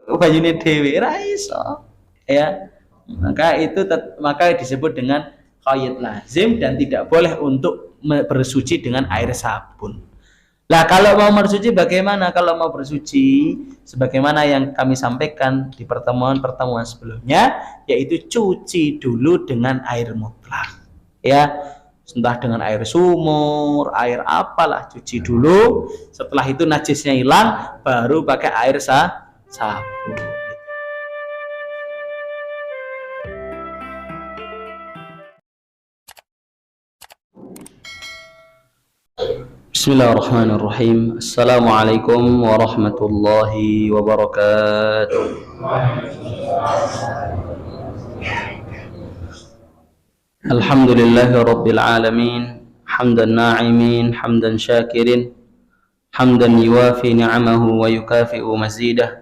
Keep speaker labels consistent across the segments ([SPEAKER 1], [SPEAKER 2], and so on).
[SPEAKER 1] banyune dhewe ra iso. Ya. Maka disebut dengan haid lazim dan tidak boleh untuk bersuci dengan air sabun. Lah kalau mau bersuci bagaimana? Kalau mau bersuci sebagaimana yang kami sampaikan di pertemuan-pertemuan sebelumnya, yaitu cuci dulu dengan air mutlak. Ya, entah dengan air sumur, air apalah, cuci dulu. Setelah itu najisnya hilang, baru pakai air sabun. Bismillahirrahmanirrahim. Assalamualaikum warahmatullahi wabarakatuh. Alhamdulillahi rabbil alamin. Hamdan na'imin, hamdan syakirin, hamdan yuwafi ni'amahu wa yukafi'u mazidah.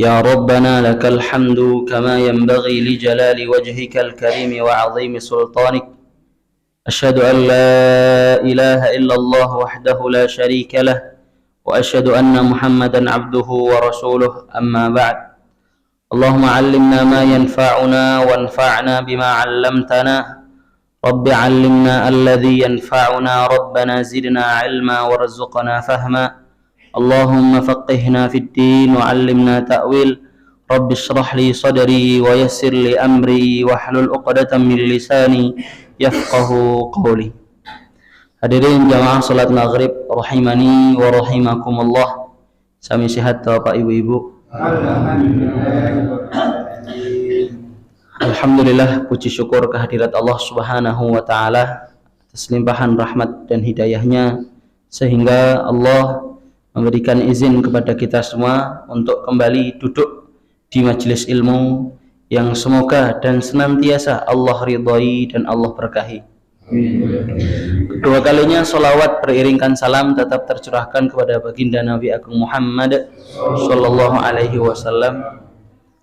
[SPEAKER 1] Ya Rabbana lakal hamdu kama yanbaghi li jalali wajhikal karim wa 'azimi sultanik. أشهد أن لا إله إلا الله وحده لا شريك له وأشهد أن محمدا عبده ورسوله أما بعد اللهم علمنا ما ينفعنا وانفعنا بما علمتنا رب علمنا الذي ينفعنا ربنا زدنا علما وارزقنا فهما اللهم فقهنا في الدين وعلمنا تأويل رب اشرح لي صدري ويسر لي أمري واحلل عقدة من لساني yafqahu qawli. Hadirin jamaah salat maghrib rahimani wa rahimakumullah. Sami sehat Bapak Ibu-ibu? Alhamdulillah, puji syukur kehadirat Allah Subhanahu wa taala atas limpahan rahmat dan hidayahnya sehingga Allah memberikan izin kepada kita semua untuk kembali duduk di majelis ilmu yang semoga dan senantiasa Allah ridhai dan Allah berkahi. Kedua kalinya salawat beriringkan salam tetap tercurahkan kepada baginda Nabi Agung Muhammad sallallahu alaihi wasallam,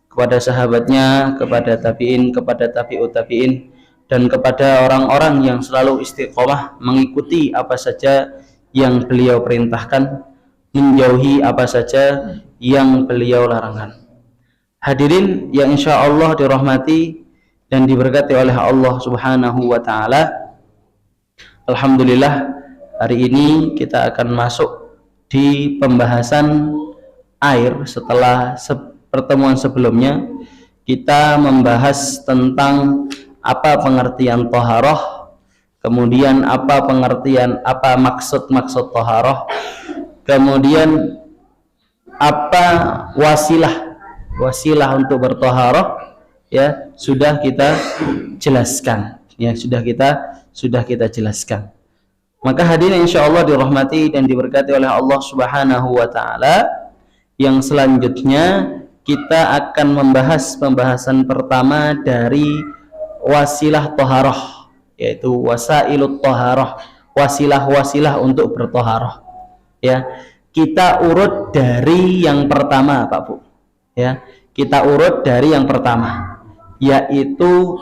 [SPEAKER 1] kepada sahabatnya, kepada tabi'in, kepada tabi'ut tabi'in, dan kepada orang-orang yang selalu istiqomah mengikuti apa saja yang beliau perintahkan, menjauhi apa saja yang beliau larangkan. Hadirin yang insya Allah dirahmati dan diberkati oleh Allah Subhanahu wa ta'ala. Alhamdulillah, hari ini kita akan masuk di pembahasan air. Setelah pertemuan sebelumnya kita membahas tentang apa pengertian toharoh, kemudian apa maksud toharoh, kemudian apa wasilah untuk bertoharoh, ya sudah kita jelaskan, sudah kita jelaskan. Maka hadirin insyaallah dirahmati dan diberkati oleh Allah Subhanahu wa taala, yang selanjutnya kita akan membahas pembahasan pertama dari wasilah toharoh, yaitu wasailut toharoh, wasilah untuk bertoharoh. Ya, kita urut dari yang pertama, Pak Bu. Ya, kita urut dari yang pertama, yaitu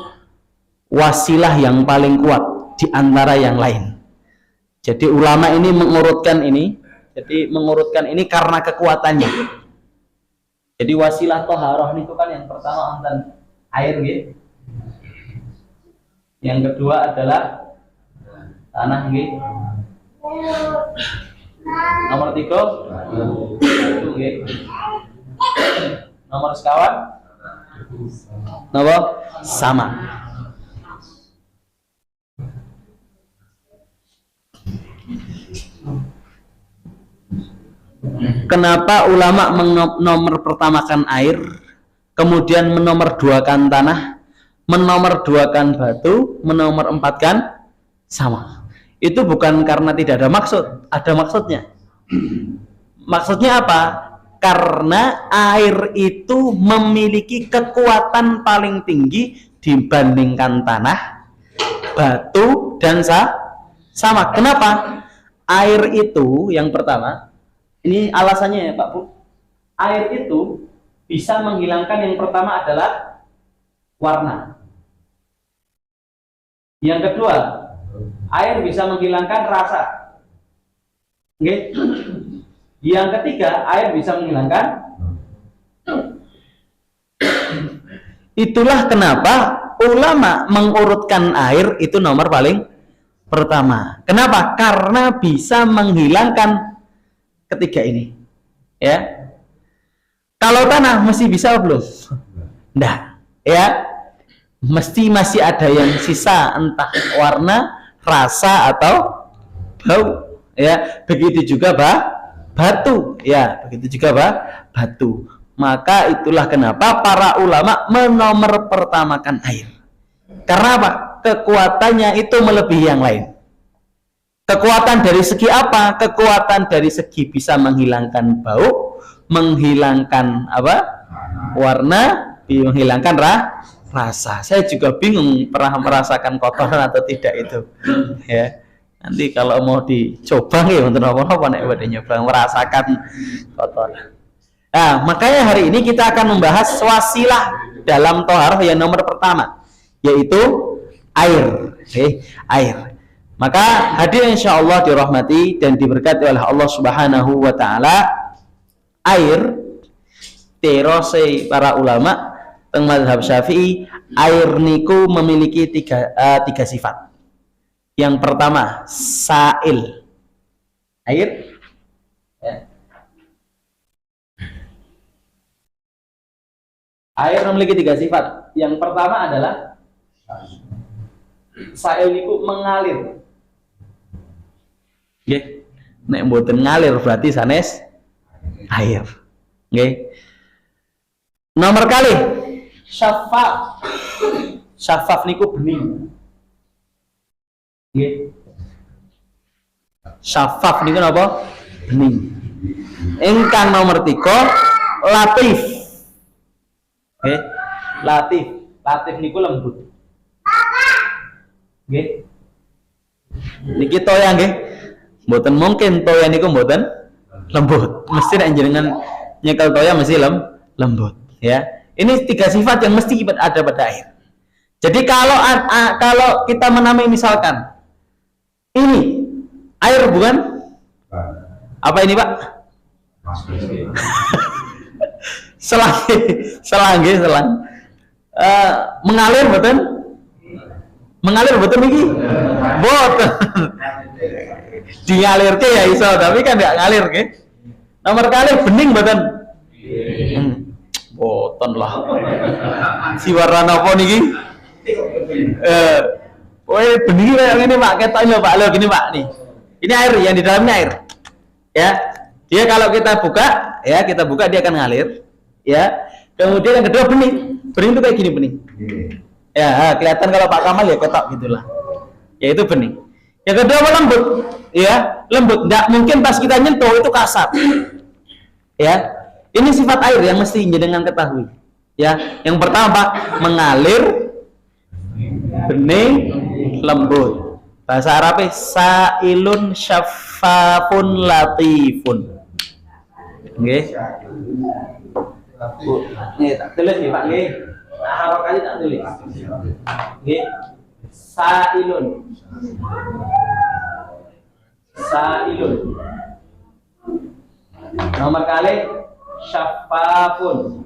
[SPEAKER 1] wasilah yang paling kuat di antara yang lain. Jadi ulama ini mengurutkan ini karena kekuatannya. Jadi wasilah toharoh itu kan yang pertama enten air, gitu. Yang kedua adalah tanah, gitu. Nomor 3 itu, gitu. Nomor sekawan nomor sama. Kenapa ulama menomor pertamakan air, kemudian menomor duakan tanah, menomor duakan batu, menomor empatkan sama? Itu bukan karena tidak ada maksud, ada maksudnya. Maksudnya apa? Karena air itu memiliki kekuatan paling tinggi dibandingkan tanah, batu, dan sama. Kenapa? Air itu yang pertama, ini alasannya ya Pak Bu, air itu bisa menghilangkan yang pertama adalah warna. Yang kedua, air bisa menghilangkan rasa. Oke? Yang ketiga, air bisa menghilangkan Itulah kenapa ulama mengurutkan air itu nomor paling pertama. Kenapa? Karena bisa menghilangkan ketiga ini. Ya. Kalau tanah mesti bisa belum? Nah, ya. Mesti masih ada yang sisa, entah warna, rasa atau bau. Ya, begitu juga batu. Ya, begitu juga batu. Maka itulah kenapa para ulama menomor pertamakan air. Karena apa? Kekuatannya itu melebihi yang lain. Kekuatan dari segi apa? Kekuatan dari segi bisa menghilangkan bau, menghilangkan apa? Warna, menghilangkan rasa. Saya juga bingung pernah merasakan kotoran atau tidak itu. Ya. Nanti kalau mau dicoba ya untuk apa-apa nek nyoba merasakan kotoran. Nah, makanya hari ini kita akan membahas wasilah dalam thaharah yang nomor pertama, yaitu air. Air. Maka hadirin insyaallah dirahmati dan diberkati oleh Allah Subhanahu wa taala, air terose para ulama teng mazhab Syafi'i, air niku memiliki tiga sifat. Yang pertama, sa'il. Air ya. Air memiliki tiga sifat. Yang pertama adalah sa'il niku mengalir. Nggih. Nek mboten ngalir berarti sanes air. Nggih. Nomor kali syafaf. Syafaf niku bening. Nggih. Syafaf niku napa? Bening. Ingkang nomor 3 latif. Nggih. Latif. Latif niku lembut. Nggih. Niki toya nggih. Mboten mungkin toya niku mboten lembut. Mesti nek jenengan nyekel toya mesti lembut, ya. Ini tiga sifat yang mesti ada pada air. Jadi kalau kita menamai misalkan ini air bukan? Apa ini, Pak? Selang. Mengalir betul? Mengalir betul niki? Boten. Dialirke ya iso, tapi kan enggak ngalir ke. Nomor kali bening betul. Boten lah. Si warna apa niki? Bening kayak gini Pak, ketok lho Pak, gini Pak nih. Ini air, yang di dalamnya air. Ya. Dia kalau kita buka dia akan ngalir. Ya. Kemudian yang kedua bening. Bening itu kayak gini bening. Ya, kelihatan kalau Pak Kamal ya kotak gitulah. Ya itu bening. Yang kedua lembut. Ya, lembut. Enggak mungkin pas kita nyentuh itu kasar. Ya. Ini sifat air yang mesti jenengan ketahui. Ya, yang pertama Pak, mengalir, bening, lembut. Bahasa Arabnya sa'ilun syaffafun latifun. Nggih. Nih, tak tulis nih Pak nggih. Harokane tak tulis. Nggih. Sa'ilun. Sa'ilun. Nomor kali syaffafun.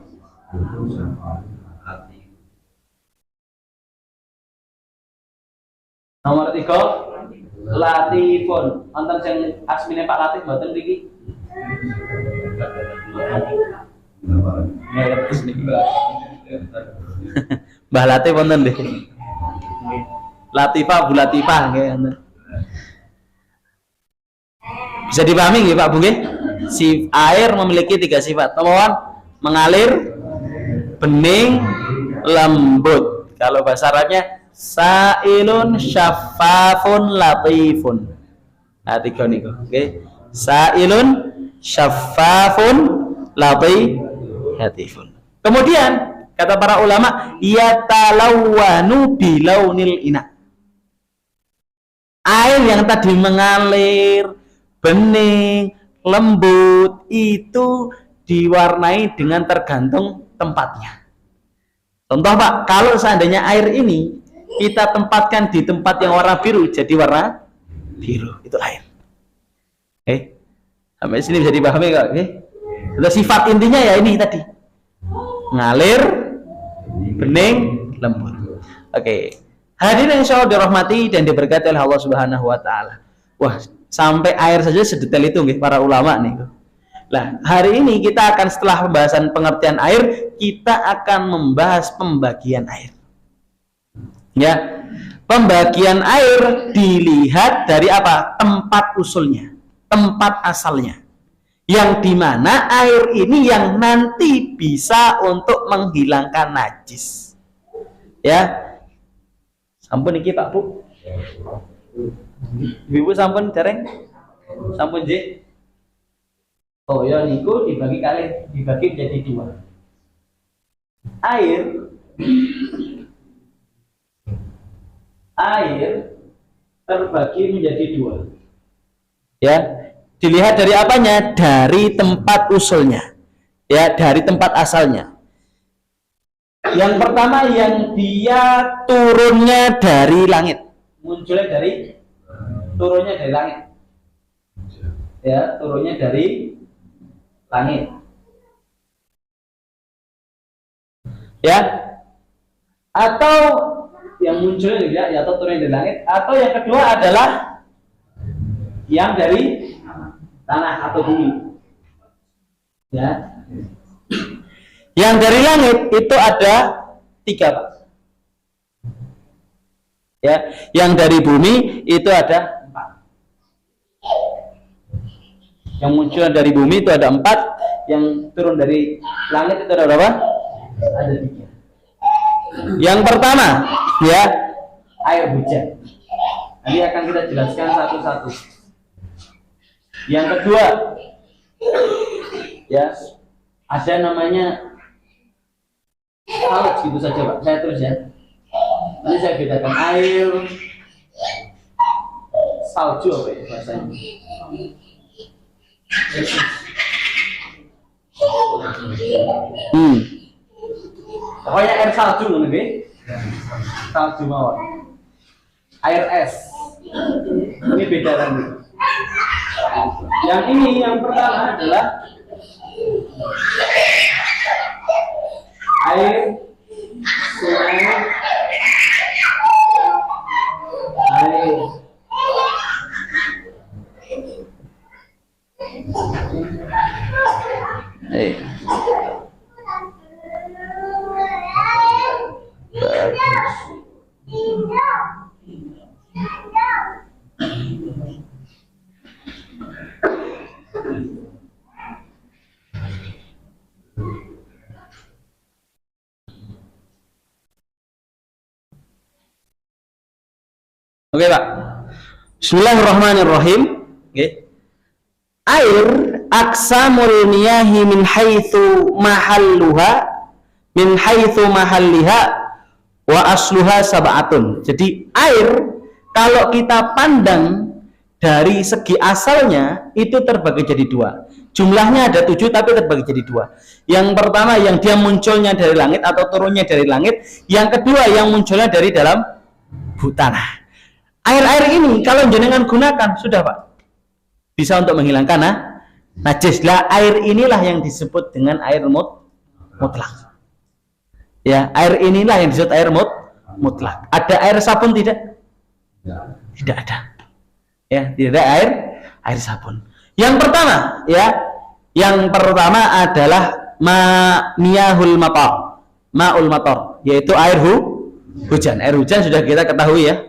[SPEAKER 1] Nomor 3 latifun. Wonten sing asmine Pak Latif mboten mriki? Mbah Latif wonten nggih. Latifah, Bu Latifah nggih wonten. Bisa dipahami nggih Pak Bu nggih? Si air memiliki tiga sifat. Nomor mengalir, bening, lembut. Kalau bahasa Arabnya sa'ilun syaffafun latifun. Nah, tiga niku, nggih. Sa'ilun syaffafun latifun. Kemudian kata para ulama, yatalawwanu bilaunil ina. Air yang tadi mengalir, bening, lembut itu diwarnai dengan tergantung tempatnya. Contoh Pak, kalau seandainya air ini kita tempatkan di tempat yang warna biru, jadi warna biru, itu air. Sampai sini bisa dipahami kok? Sifat intinya ya ini tadi, ngalir,
[SPEAKER 2] bening lembut. Oke. Hadirin insyaallah dirahmati dan diberkati oleh Allah Subhanahu wa taala. Wah, sampai air saja sedetail itu nggih para ulama nih. Lah, hari ini kita akan setelah pembahasan pengertian air, kita akan membahas pembagian air. Ya. Pembagian air dilihat dari apa? Tempat usulnya, tempat asalnya. Yang dimana air ini yang nanti bisa untuk menghilangkan najis. Ya. Sampun iki Pak Bu. Ibu sampun dereng? Sampun nggih. Oh ya niku dibagi menjadi dua. Air terbagi menjadi dua. Ya, dilihat dari apanya? Dari tempat usulnya. Ya, dari tempat asalnya. Yang pertama yang dia turunnya dari langit, munculnya turunnya dari langit, ya turunnya dari langit, ya atau yang munculnya juga ya atau turunnya dari langit, atau yang kedua adalah yang dari tanah atau bumi, ya. Yang dari langit itu ada 3 Pak. Ya, yang dari bumi itu ada 4. Yang muncul dari bumi itu ada 4, yang turun dari langit itu ada berapa? Ada 3. Yang pertama, ya, air hujan. Nanti akan kita jelaskan satu-satu. Yang kedua, ya, ada namanya salju gitu saja Pak, saya terus ya. Nanti saya bedakan air salju apa ya bahasanya. Pokoknya air salju nih, salju mawar. Air es, ini beda lagi. Yang ini yang pertama adalah air sungai, air Oke Pak. Bismillahirrahmanirrahim. Oke. Air aqsamul miyahi min haitsu mahalliha wa asluha sab'atun. Jadi air kalau kita pandang dari segi asalnya itu terbagi jadi 2. Jumlahnya ada 7 tapi terbagi jadi 2. Yang pertama yang dia munculnya dari langit atau turunnya dari langit. Yang kedua yang munculnya dari dalam tanah. Air-air ini kalau jenengan gunakan sudah Pak, bisa untuk menghilangkan najis. Lah air inilah yang disebut dengan air mutlak. Ya, air inilah yang disebut air mutlak. Ada air sabun tidak? Tidak ada. Ya, tidak ada air sabun. Yang pertama, ya, yang pertama adalah ma'ul matar, yaitu air hujan. Air hujan sudah kita ketahui ya.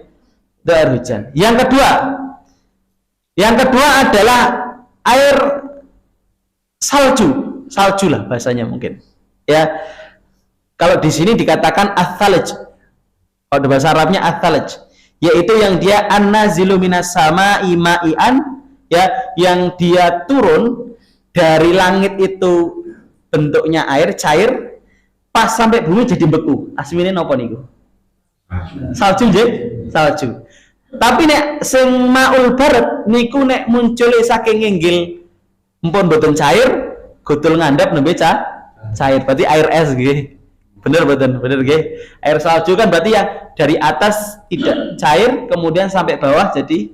[SPEAKER 2] Itu air hujan. Yang kedua adalah air salju lah bahasanya mungkin. Ya, kalau di sini dikatakan ats-tsalj. Kalau di bahasa Arabnya ats-tsalj, yaitu yang dia an-nazilu minas sama'i ma'ian, ya, yang dia turun dari langit itu bentuknya air cair, pas sampai bumi jadi beku. Asmine napa niku? Salju nggih, salju. Tapi nek sing ma'ul barat niku nek muncul saking inggil mpun boten cair, godol ngandhap nembe cair. Berarti air es nggih. Bener boten? Bener nggih. Air salju kan berarti yang dari atas tidak cair kemudian sampai bawah jadi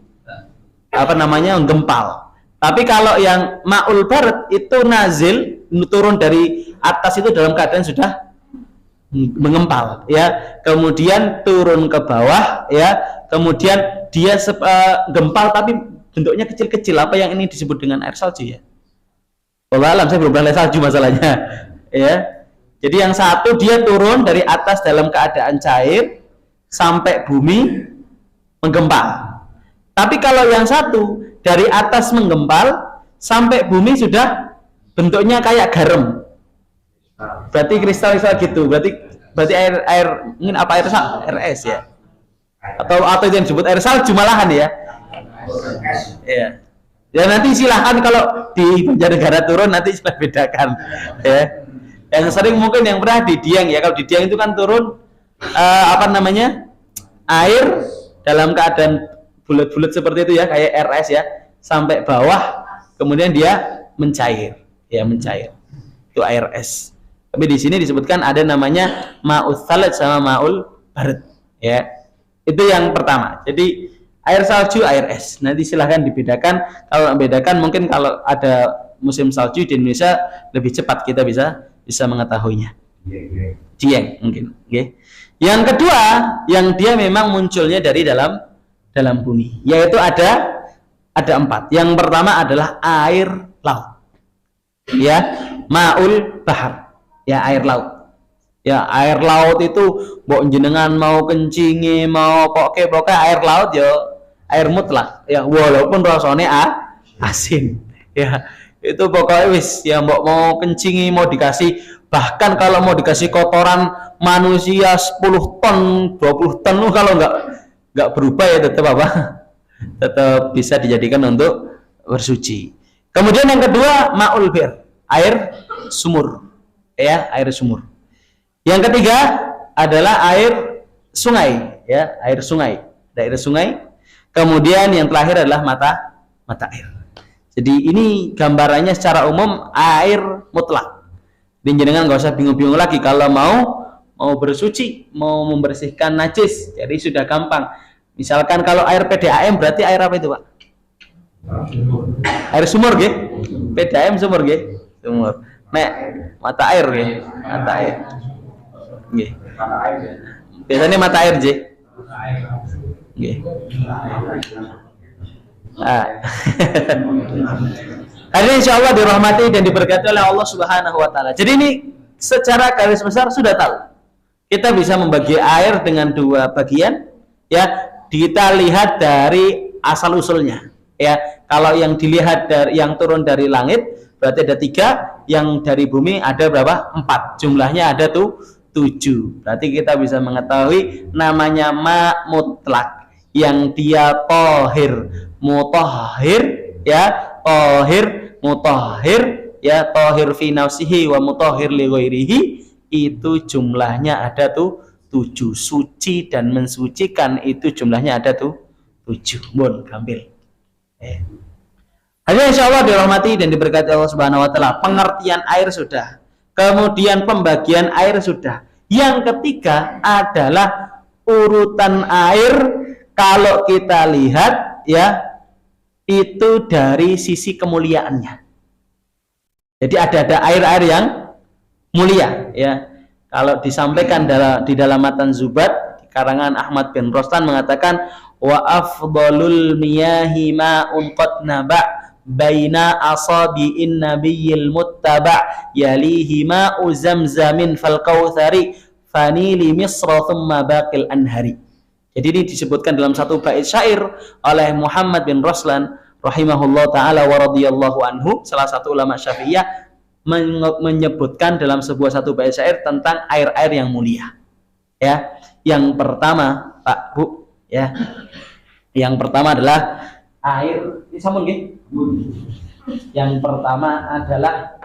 [SPEAKER 2] apa namanya gempal. Tapi kalau yang ma'ul barat itu nazil, turun dari atas itu dalam keadaan sudah mengempal ya, kemudian turun ke bawah ya, kemudian dia gempal tapi bentuknya kecil-kecil. Apa yang ini disebut dengan air salju ya? Wallah alam, saya belum pernah lihat salju masalahnya ya. Jadi yang satu dia turun dari atas dalam keadaan cair sampai bumi menggempal. Tapi kalau yang satu dari atas menggempal sampai bumi sudah bentuknya kayak garam. Berarti kristal-kristal gitu. Berarti air mungkin apa, air es ya? Atau itu yang disebut air salju malahan ya? Ya. Ya nanti silahkan kalau di Banjarnegara turun nanti silahkan bedakan ya. Yang sering mungkin yang pernah di Dieng ya, kalau di Dieng itu kan turun air dalam keadaan bulat-bulat seperti itu ya, kayak RS ya, sampai bawah kemudian dia mencair ya, mencair. Itu air es. Tapi di sini disebutkan ada namanya ma'ul thalaj sama ma'ul barat ya. Itu yang pertama. Jadi air salju, air es. Nanti silahkan dibedakan. Kalau membedakan mungkin kalau ada musim salju di Indonesia lebih cepat kita bisa mengetahuinya. Dieng mungkin. Okay. Yang kedua, yang dia memang munculnya dari dalam bumi, yaitu ada 4. Yang pertama adalah air laut. Ya, ma'ul bahar. Ya, air laut. Ya, air laut itu mbok jenengan mau kencingi, mau poke air laut ya air mutlak ya, walaupun rasanya asin ya, itu pokoknya wis ya, mbok mau kencingi, mau dikasih, bahkan kalau mau dikasih kotoran manusia 10 ton 20 ton kalau nggak berubah ya tetap tetap bisa dijadikan untuk bersuci. Kemudian yang kedua ma'ul bir, air sumur ya, air sumur. Yang ketiga adalah air sungai ya, air sungai, daerah sungai. Kemudian yang terakhir adalah mata air. Jadi ini gambarannya secara umum air mutlak. Dan jenengan nggak usah bingung-bingung lagi kalau mau bersuci, mau membersihkan najis. Jadi sudah gampang. Misalkan kalau air PDAM berarti air apa itu, Pak? Air sumur nggih. PDAM sumur nggih. Sumur. Nek mata air nggih, mata air. Nggih. Biasanya mata air nggih. Nggih. Hari ini insya Allah dirahmati dan diberkati oleh Allah Subhanahu Wa Taala. Jadi ini secara garis besar sudah tahu. Kita bisa membagi air dengan 2 bagian. Ya, kita lihat dari asal usulnya. Ya, kalau yang dilihat dari yang turun dari langit berarti ada 3, yang dari bumi ada berapa? 4. Jumlahnya ada tuh 7. Berarti kita bisa mengetahui namanya ma mutlak, yang dia tohir, mutahhir ya, tohir, mutahhir ya, tohir fi nafsihi wa mutahhir li ghairihi, itu jumlahnya ada tuh 7. Suci dan mensucikan itu jumlahnya ada tuh 7. Bon, gambil. Hanya insyaallah dirahmati dan diberkati Allah Subhanahu wa taala. Pengertian air sudah. Kemudian pembagian air sudah. Yang ketiga adalah urutan air. Kalau kita lihat ya, itu dari sisi kemuliaannya. Jadi ada air-air yang mulia ya. Kalau disampaikan di dalam matan Zubat di karangan Ahmad bin Roslan mengatakan wa afdalul miyahi ma'un qad naba baina asabi'in nabiyil muttaba yalihi ma'u zamzamin fal kautsari fanili misra thumma baqil anhari. Jadi ini disebutkan dalam satu bait syair oleh Muhammad bin Roslan rahimahullah ta'ala wa radhiyallahu anhu, salah satu ulama Syafi'iyah, menyebutkan dalam satu bait syair tentang air-air yang mulia. Ya, yang pertama, Pak, Bu, ya. Yang pertama adalah air, ini sampun nggih? Yang pertama adalah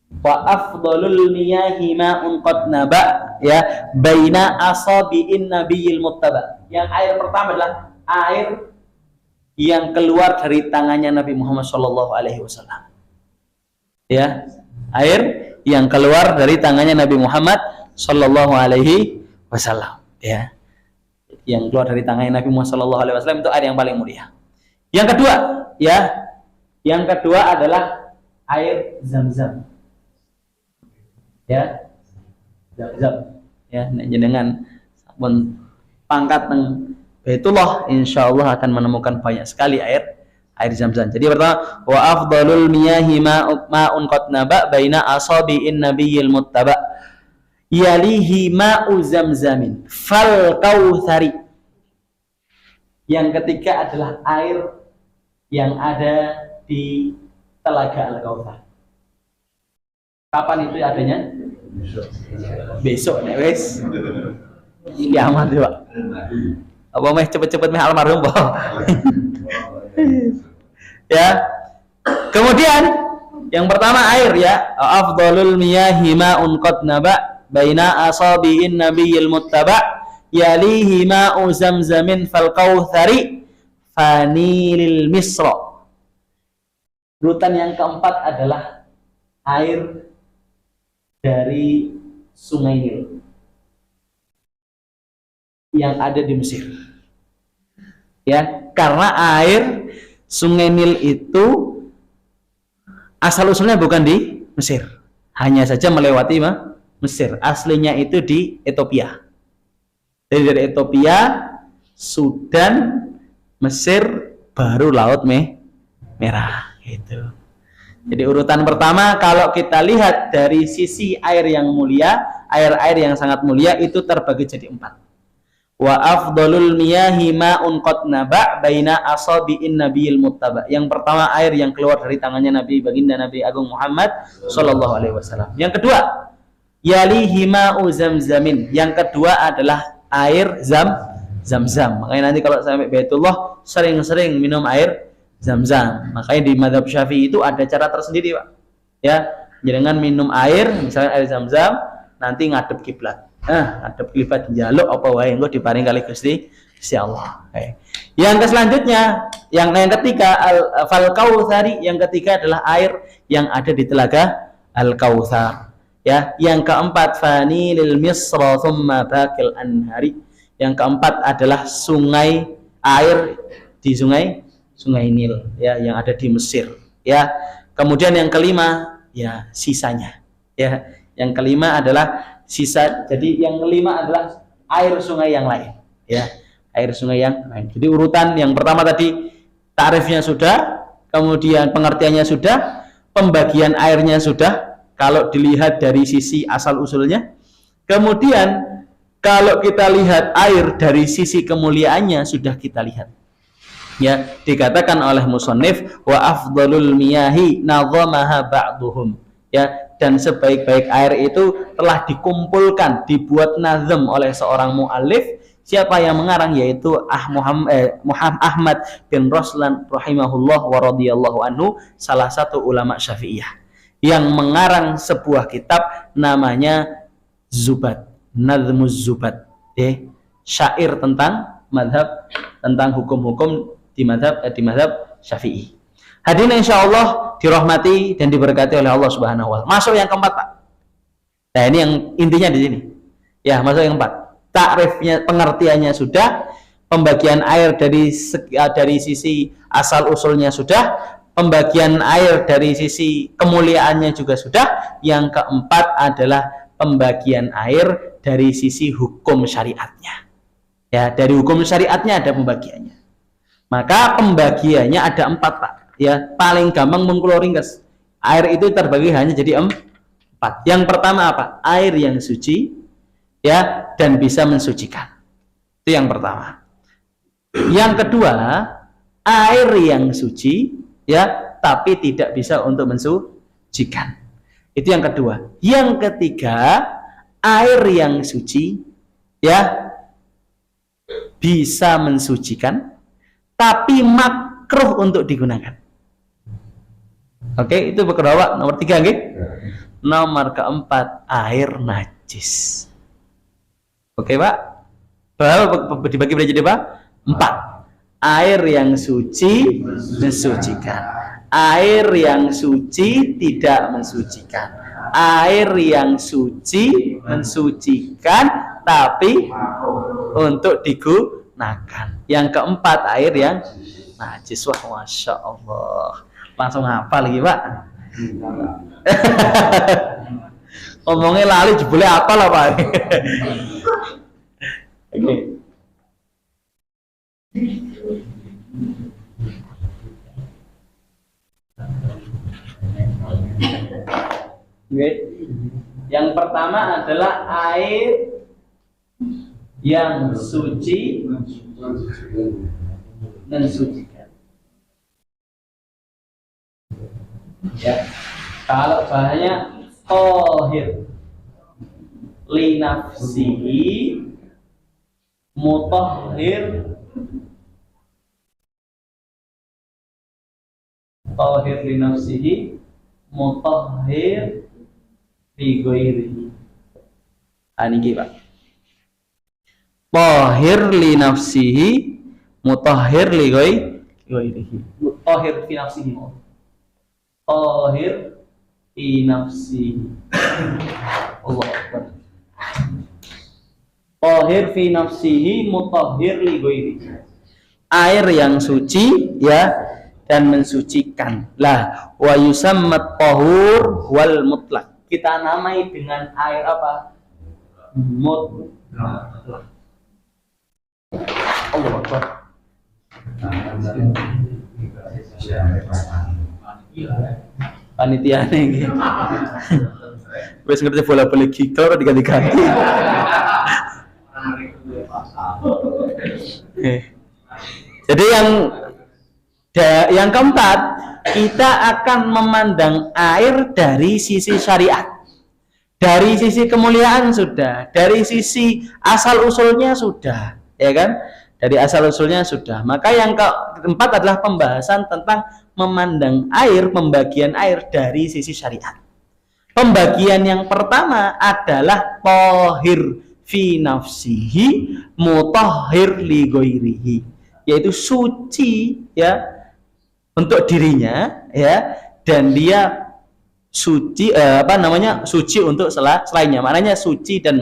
[SPEAKER 2] wa afdalul miyahi ma'un qad naba ya baina asabi'in nabiyil muttaba. Yang air pertama adalah air yang keluar dari tangannya Nabi Muhammad sallallahu alaihi wasallam. Ya, air yang keluar dari tangannya Nabi Muhammad sallallahu alaihi wasallam ya. Yang keluar dari tangannya Nabi Muhammad sallallahu alaihi wasallam itu air yang paling mulia. Yang kedua, ya. Yang kedua adalah air Zam-Zam. Ya. Zam-zam. Ya, nek jenengan sampun pangkat teng Baitullah, insyaallah akan menemukan banyak sekali air Zam-zam. Jadi pertama, wa afdalul miyahi ma'un qad naba baina asabi'in nabiyil muttaba yalihi ma'u zamzamin fal kautsari. Yang ketiga adalah air yang ada di Telaga Al-Kautsar. Kapan itu adanya? Besok nek wis kiamat ya, Pak. Apa meh cepet-cepet meh almarhum, Pak. Ya. Kemudian yang pertama air ya, afdalul miyahi ma'un qad naba baina asabi'in nabiyil muttaba yalihi ma'u zamzamin fal kautsari fanilil misra. Urutan yang keempat adalah air dari Sungai Nil yang ada di Mesir. Ya, karena air Sungai Nil itu asal usulnya bukan di Mesir, hanya saja melewati Mesir. Aslinya itu di Ethiopia. Jadi dari Ethiopia, Sudan, Mesir, baru Laut Merah gitu. Jadi urutan pertama kalau kita lihat dari sisi air yang mulia, air-air yang sangat mulia itu terbagi jadi 4. Wa afdalul miyahi ma'un qad naba baina asabi'in nabiyil muttaba. Yang pertama air yang keluar dari tangannya Nabi baginda Nabi Agung Muhammad sallallahu alaihi wasallam. Yang kedua, yalihi ma'u zamzamin. Yang kedua adalah air Zam-zam. Makanya nanti kalau sampai Baitullah sering-sering minum air Zam-zam. Makanya di mazhab Syafi'i itu ada cara tersendiri, Pak. Ya, jangan minum air, misalnya air Zam-zam, nanti ngadep kiblat. Ngadep kiblat njaluk apa wae engko diparing kali Gusti Allah. Yang selanjutnya, yang ketiga fal kautsari, yang ketiga adalah air yang ada di Telaga Al-Kautsar. Ya, yang keempat fanilil misra thumma baqil anhari. Yang keempat adalah sungai air di Sungai Nil ya yang ada di Mesir ya. Kemudian yang kelima ya sisanya ya. Yang kelima adalah sisa. Jadi yang kelima adalah air sungai yang lain ya. Air sungai yang lain. Jadi urutan yang pertama tadi tarifnya sudah, kemudian pengertiannya sudah, pembagian airnya sudah kalau dilihat dari sisi asal usulnya. Kemudian kalau kita lihat air dari sisi kemuliaannya sudah kita lihat. Ya, dikatakan oleh musannif wa afdalul miyahi nadhamaha ba'duhum. Ya, dan sebaik-baik air itu telah dikumpulkan, dibuat nazm oleh seorang muallif. Siapa yang mengarang? Yaitu Muhammad Ahmad bin Roslan rahimahullah wa radhiyallahu anhu, salah satu ulama Syafi'iyah yang mengarang sebuah kitab namanya Zubat, Nazmuz Zubat, syair tentang madhab, tentang hukum-hukum di madhab Syafi'i. Hadirin insyaallah dirahmati dan diberkati oleh Allah Subhanahu wa taala. Masuk yang keempat, Pak. Nah, ini yang intinya di sini. Ya, masuk yang keempat. Takrifnya, pengertiannya sudah, pembagian air dari sisi asal usulnya sudah, pembagian air dari sisi kemuliaannya juga sudah. Yang keempat adalah pembagian air dari sisi hukum syariatnya. Ya, dari hukum syariatnya ada pembagiannya. Maka pembagiannya ada 4, Pak. Ya, paling gampang mengkloringkes. Air itu terbagi hanya jadi 4. Yang pertama apa? Air yang suci, ya, dan bisa mensucikan. Itu yang pertama. Yang kedua, air yang suci, ya, tapi tidak bisa untuk mensucikan. Itu yang kedua. Yang ketiga, air yang suci, ya, bisa mensucikan, tapi makruh untuk digunakan. Oke, itu kedua. Nomor 3, nggih. Nomor keempat, air najis. Oke, Pak. Berapa dibagi jadi apa? 4. Air yang suci mensucikan. Air yang suci tidak mensucikan. Air yang suci mensucikan tapi untuk digunakan. Yang keempat, air yang najis. Wah, masya Allah, langsung hafal lagi, Pak. Ngomongnya lali jebule apa lah Pak. Oke. Oke. Yang pertama adalah air yang suci mensucikan. Ya. Kalau bahasanya tahir li nafsihi mutahhir tahir li nafsihi mutahhir li ghairihi. Niki Pak. Tahir li nafsihi mutahhir li ghairihi. Tahir fi nafsihi. Tahir fi nafsihi. Allah Akbar. Tahir fi nafsihi mutahhir li ghairihi. Air yang suci ya dan mensucikan. Lah wa yusammat tahur wal mutlaq. Kita namai dengan air apa? Mutlaq. Allah Akbar. Panitia nih. Wes ngerti bola-bali gigal diganti-ganti. Jadi yang keempat, kita akan memandang air dari sisi syariat, dari sisi kemuliaan sudah, dari sisi asal usulnya sudah, ya kan? Dari asal usulnya sudah. Maka yang keempat adalah pembahasan tentang memandang air, pembagian air dari sisi syariat. Pembagian yang pertama adalah tahir fi nafsihi mutahhir li ghairihi, yaitu suci ya untuk dirinya ya, dan dia suci suci untuk selainnya. Maknanya suci dan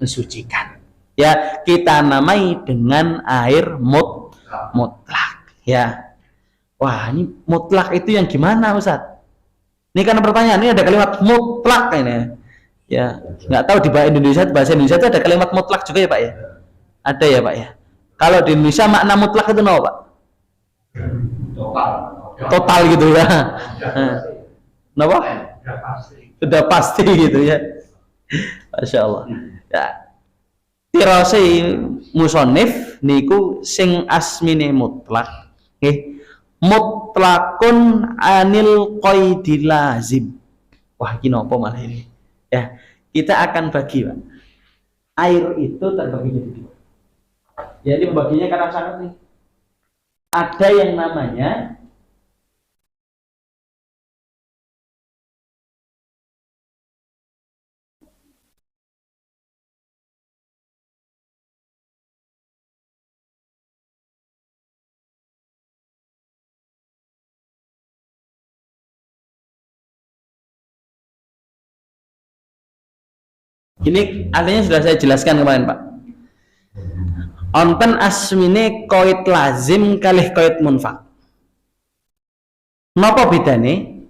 [SPEAKER 2] mensucikan. Ya, kita namai dengan air mutlak ya. Wah, ini mutlak itu yang gimana Ustaz? Ini karena pertanyaan, ini ada kalimat mutlak ini. Ya, nggak tahu di bahasa Indonesia itu ada kalimat mutlak juga ya Pak ya? Ada ya Pak ya? Kalau di Indonesia makna mutlak itu apa Pak? Total gitu ya. Kenapa? Sudah pasti gitu ya. Masya Allah. Ya. Tirose musonif niku sing asmine mutlak. Nggih. Mutlakun anil qaidi lazim. Wah, iki napa malah ini? Ya, kita akan bagi, Pak. Air itu terbagi jadi dua. Jadi pembagiannya karena sangat nih. Ada yang namanya ini, artinya sudah saya jelaskan kemarin Pak. Onten asmine qaid lazim kalih qaid munfak. Napa bedane?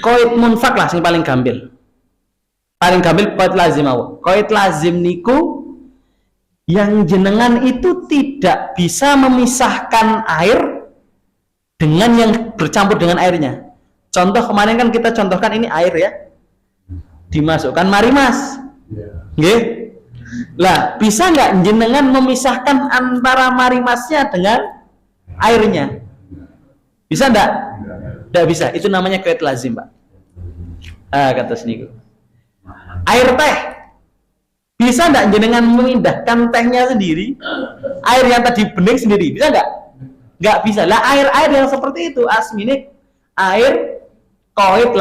[SPEAKER 2] Qaid munfak lah sing paling gampil. Paling gampil qaid lazim awak. Qaid lazim niku yang jenengan itu tidak bisa memisahkan air dengan yang bercampur dengan airnya. Contoh kemarin kan kita contohkan ini air ya. Dimasukkan mari Mas. Nggih. Lah, bisa nggak jenengan memisahkan antara marimasnya dengan airnya? Bisa enggak? Enggak bisa. Itu namanya qaid lazim, Pak. Kata sini. Air teh. Bisa enggak jenengan memindahkan tehnya sendiri? Air yang tadi bening sendiri, bisa enggak? Enggak bisa. Lah, air-air yang seperti itu asmine air qaid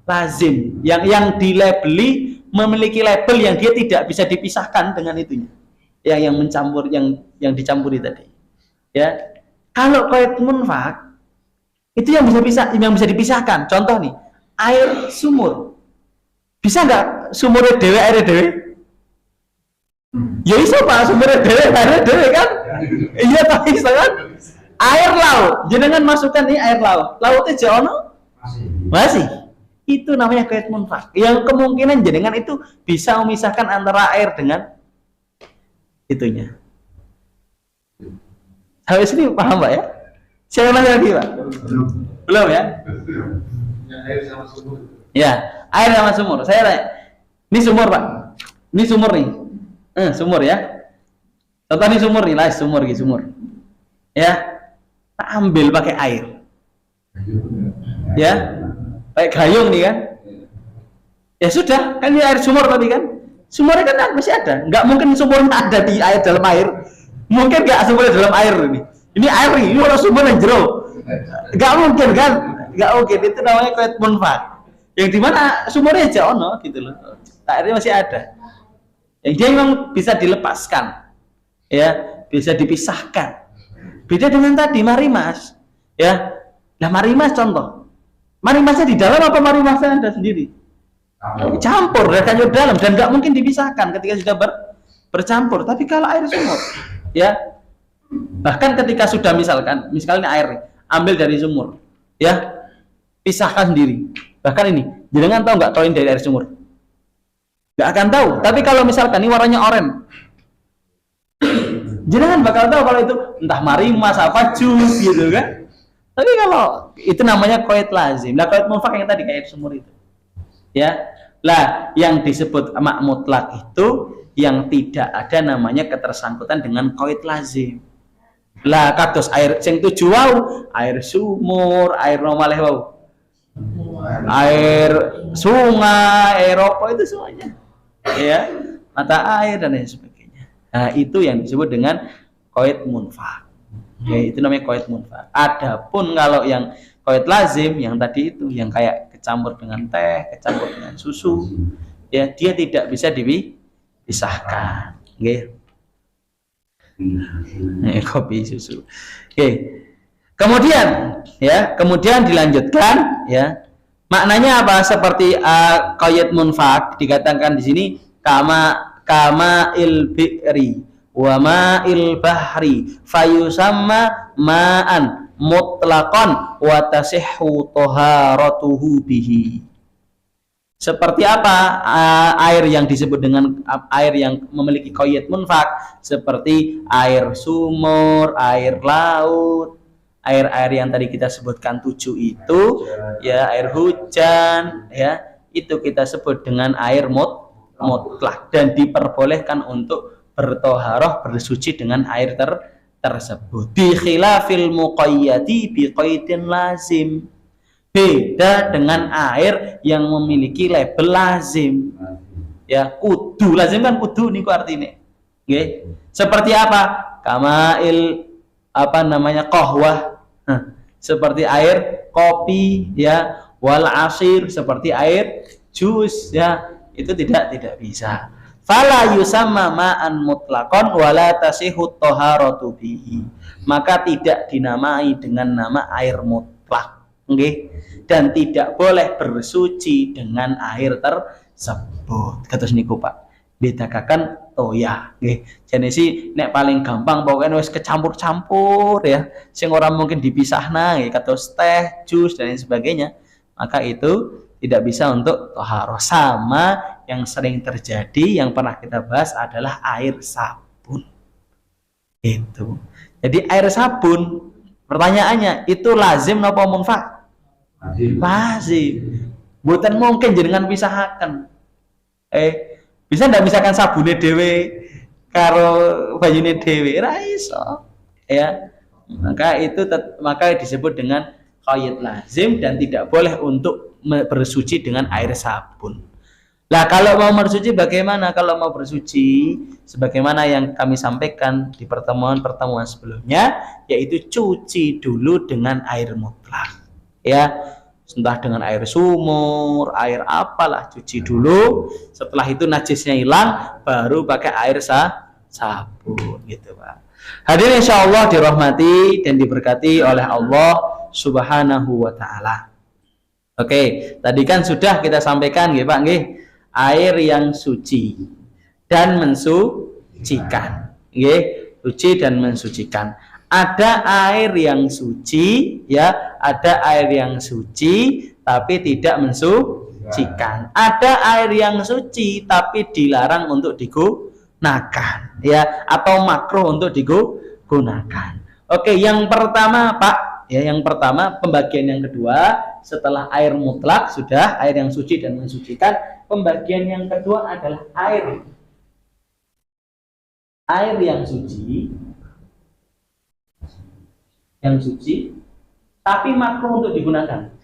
[SPEAKER 2] lazim yang dilabeli memiliki label yang dia tidak bisa dipisahkan dengan itunya, yang mencampur, yang dicampuri tadi ya. Kalau qaid munfak itu yang bisa dipisahkan. Contoh nih, air sumur, bisa nggak sumurnya dewe airnya dewe? Ya iso Pak, sumurnya dewe airnya dewe kan? Iya tak bisa kan? Air laut jenengan masukkan nih, air lautnya jono masih Itu namanya qaid munfak. Yang kemungkinan jenengan itu bisa memisahkan antara air dengan itunya. Habis ini paham Pak ya? Saya ulangi lagi Pak. Belum ya?
[SPEAKER 3] Air sama sumur.
[SPEAKER 2] Ya, air sama sumur. Saya tanya, ini sumur Pak. Ini sumur nih. Sumur ya. Contoh ini sumur nih, lah sumur. Ya, kita ambil pakai air. Ya, pakai gayung nih kan. Ya sudah, kan ini air sumur tapi kan. Sumurnya kan masih ada. Nggak mungkin sumurnya ada di air dalam air. Mungkin nggak sumurnya dalam air ini. Ini air nih, ini orang sumur yang jero. Nggak mungkin kan? Nggak mungkin. Itu namanya qaid munfak. Yang dimana sumurnya aja ono gitu loh. Airnya masih ada. Yang dia memang bisa dilepaskan, ya, bisa dipisahkan. Beda dengan tadi marimas, ya. Nah marimas contoh, marimasnya di dalam apa marimasnya ada sendiri? Campur dan kanyut dalam dan nggak mungkin dipisahkan ketika sudah bercampur. Tapi kalau air sumur, ya, bahkan ketika sudah misalnya air ambil dari sumur, ya, pisahkan sendiri. Bahkan ini, jangan tahu nggak kalau ini dari air sumur, nggak akan tahu. Tapi kalau misalkan ini warnanya oranye, jangan bakal tahu kalau itu entah marimas apa jus gitu kan. Tapi kalau itu namanya qaid lazim. Nah qaid munfak yang tadi kayak air sumur itu. Ya, lah yang disebut mak mutlak itu yang tidak ada namanya ketersangkutan dengan qaid lazim. Lah kados air sing tujuh wau, air sumur, air normaleh wau. Air sungai, air apa itu semuanya. Ya, mata air dan lain sebagainya. Nah, itu yang disebut dengan qaid munfak. Ya, itu namanya qaid munfak. Adapun kalau yang qaid lazim yang tadi itu yang kayak kecampur dengan teh, kecampur dengan susu, ya dia tidak bisa dipisahkan. Nggih. Kopi susu. Oke. Kemudian dilanjutkan ya. Maknanya apa? Seperti qaid munfak dikatakan di sini kama il bi'ri wa ma'il bahri fayusamma ma'an mutlaqan wa tasihhu taharatuhu bihi. Seperti apa air yang disebut dengan air yang memiliki qaid munfak? Seperti air sumur, air laut, air-air yang tadi kita sebutkan 7 itu, ya, air hujan, ya, itu kita sebut dengan air mutlak dan diperbolehkan untuk bertoharoh, bersuci dengan air tersebut. Bi khilafil muqayyadi bi qaidin lazim. Beda dengan air yang memiliki label lazim. Ya, kudu. Lazim kan kudu niku artinya. Nggih. Seperti apa? Kamail qahwah. Seperti air kopi, ya, wal asir, seperti air jus, ya. Itu tidak bisa. Fala yusamma ma'an mutlaqan wala tasihhu taharatu bihi. Maka tidak dinamai dengan nama air mutlak. Nggih, dan tidak boleh bersuci dengan air tersebut. Kados niku Pak. Bedakaken toyah nggih. Jane si nek paling gampang pokoknya wis kecampur-campur ya. Sing ora mungkin dipisahna nggih kados teh, jus dan lain sebagainya. Maka itu tidak bisa untuk thaharah. Sama yang sering terjadi yang pernah kita bahas adalah air sabun. Itu. Jadi air sabun pertanyaannya itu lazim napa munfak? Lazim. Mboten mungkin jenengan pisahaken. Bisa ndak misalkan sabune dhewe karo banyune dhewe ra iso. Ya. Maka disebut dengan qaid lazim dan tidak boleh untuk bersuci dengan air sabun. Lah kalau mau bersuci bagaimana? Kalau mau bersuci sebagaimana yang kami sampaikan di pertemuan-pertemuan sebelumnya, yaitu cuci dulu dengan air mutlak. Ya, entah dengan air sumur, air apalah, cuci dulu. Setelah itu najisnya hilang, baru pakai air sabun gitu, Pak. Hadirin insyaallah dirahmati dan diberkati oleh Allah Subhanahu wa taala. Oke, tadi kan sudah kita sampaikan nggih, Pak, nggih. Air yang suci dan mensucikan, nggih, suci dan mensucikan. Ada air yang suci, ya, ada air yang suci tapi tidak mensucikan. Ada air yang suci tapi dilarang untuk digunakan, ya, atau makruh untuk digunakan. Oke, yang pertama Pak, ya, yang pertama pembagian yang kedua setelah air mutlak sudah air yang suci dan mensucikan. Pembagian yang kedua adalah air yang suci, tapi makruh untuk digunakan.